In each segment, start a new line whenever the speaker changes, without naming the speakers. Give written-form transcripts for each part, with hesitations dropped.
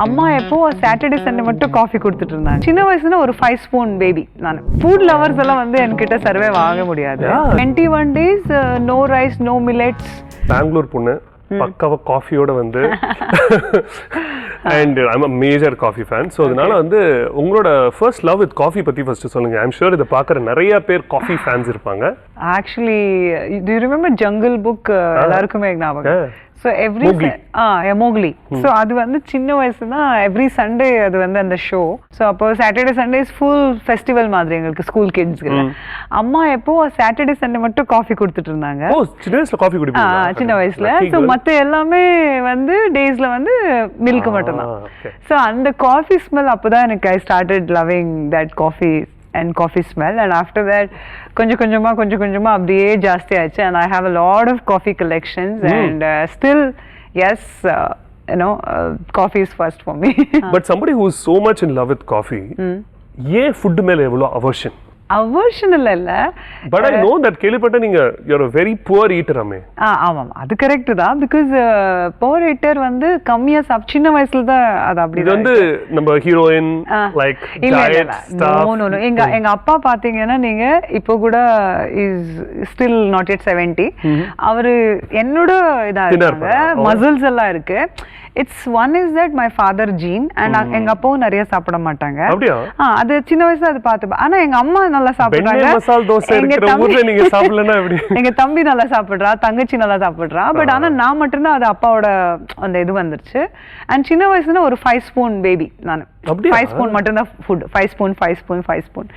அம்மா எப்போ Saturday Sunday மட்டும் காஃபி கொடுத்துட்டு இருந்தாங்க. சின்ன வயசுல ஒரு 5 ஸ்பூன் பேபி. நான் ஃபுட் லவர்ஸ் எல்லாம் வந்து என்கிட்ட சர்வே ஆக முடியாது. 21 days no rice no millets.
Bangalore பொண்ணு பக்காவா காஃபியோட வந்து and I'm a major coffee fan. So அதனால வந்து உங்களோட ஃபர்ஸ்ட் லவ் வித் காஃபி பத்தி ஃபர்ஸ்ட் சொல்லுங்க. ஐம் ஷூர் இதை பார்க்குற நிறைய பேர் காஃபி ஃபேன்ஸ் இருப்பாங்க.
Actually do you remember Jungle Book? எல்லாருக்குமே ஞாபகம். So every Mowgli. ஸோ அது வந்து சின்ன வயசு தான். எவ்ரி சண்டே அது வந்து அந்த ஷோ. ஸோ அப்போ சாட்டர்டே சண்டே ஃபுல் ஃபெஸ்டிவல் மாதிரி எங்களுக்கு ஸ்கூல் கிட்ஸ்க்கு. அம்மா எப்போ சாட்டர்டே சண்டே மட்டும் காஃபி கொடுத்துட்டு இருந்தாங்க.
சின்ன வயசுல காஃபி குடிப்பீங்க?
சின்ன வயசுல. ஸோ மற்ற எல்லாமே வந்து டேஸ்ல வந்து மில்க் மட்டும் தான். ஸோ அந்த காஃபி ஸ்மெல் அப்போதான் எனக்கு I started loving that coffee and coffee smell, and after that கொஞ்சம் கொஞ்சமா அப்படியே ஜாஸ்தி ஆச்சு. And I have a lot of coffee collections and still yes coffee is first for me.
But somebody who is so much in love with coffee, ஏன் food மேல எவ்வளவு aversion?
Aversion இல்ல.
But I know that கேள்விப்பட்ட நீங்க you're a very poor eater அம்மே.
ஆமாம், அது correct தான். Because poor eater வந்து கம்மியா சின்ன வயசுல தான் அது அப்படி.
இது வந்து நம்ம heroine like diet stuff.
No எங்க அப்பா பாத்தீங்கன்னா நீங்க இப்போ கூட இஸ் ஸ்டில் நாட் yet 70. அவரு என்னோட இதா இருக்காங்க. மசில்ஸ் எல்லாம் இருக்கு. It's one is that my father gene and எங்க அப்பாவும் நிறைய சாப்பிட மாட்டாங்க.
அப்படியே
அது சின்ன வயசுல அது பார்த்து. ஆனா எங்க அம்மா நல்லா சாப்பிடுறாங்க.
மசால் தோசை இருக்கிற ஊர்ல நீங்க சாப்பிடலனா எப்படி?
எங்க தம்பி நல்லா சாப்பிடுறா, தங்கச்சி நல்லா சாப்பிடுறா. பட் ஆனா நான் மட்டும் தான் அது அப்பாவோட அந்த இது வந்துருச்சு. அண்ட் சின்ன வயசுல ஒரு 5 ஸ்பூன் பேபி. நான் 5 ஸ்பூன் மட்டும் தான் food. 5 spoon.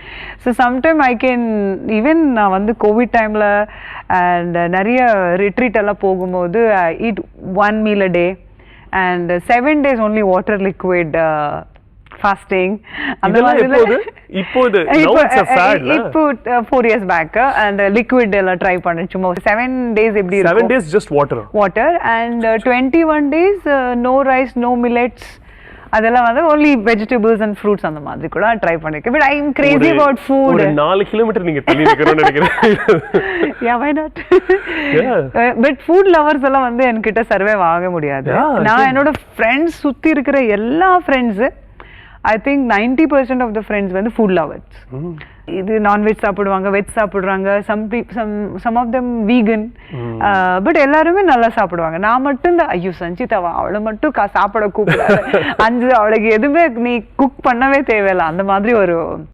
So sometime I can even நான் வந்து கோவிட் டைம்ல அண்ட் நிறைய ரிட்ரீட் எல்லாம் போகும்போது I eat 1 meal a day and 7 days only water liquid fasting.
இப்போ
4 years back and liquid எல்லாம் ட்ரை பண்ணேன். சும்மா 7 days எப்படி இருக்கும்?
7 days just water
and 21 days no rice no millets. அதெல்லாம் வந்து only vegetables and fruits அந்த மாதிரி கூட ட்ரை பண்ணிருக்கேன். But I am crazy about food.
ஒரு 4 கிலோமீட்டர் நீங்க தள்ளி இருக்கறேன்னு நினைக்கிறேன்.
Yeah, why not? But food lovers எல்லாம் வந்து என்கிட்ட சர்வே ஆக முடியாது. நான் என்னோட ஃப்ரெண்ட்ஸ் சுத்தி இருக்கிற எல்லா friends I think 90% of the friends வந்து food lovers. இது நான்வெஜ் சாப்பிடுவாங்க, வெஜ் சாப்பிடுறாங்க, some of them vegan. But எல்லாருமே நல்லா சாப்பிடுவாங்க. நான் மட்டும் தான் ஐயோ சஞ்சிதாவா அவளை மட்டும் சாப்பிட கூப்பிடாது. அவளுக்கு எதுவுமே நீ குக் பண்ணவே தேவையில்லை அந்த மாதிரி ஒரு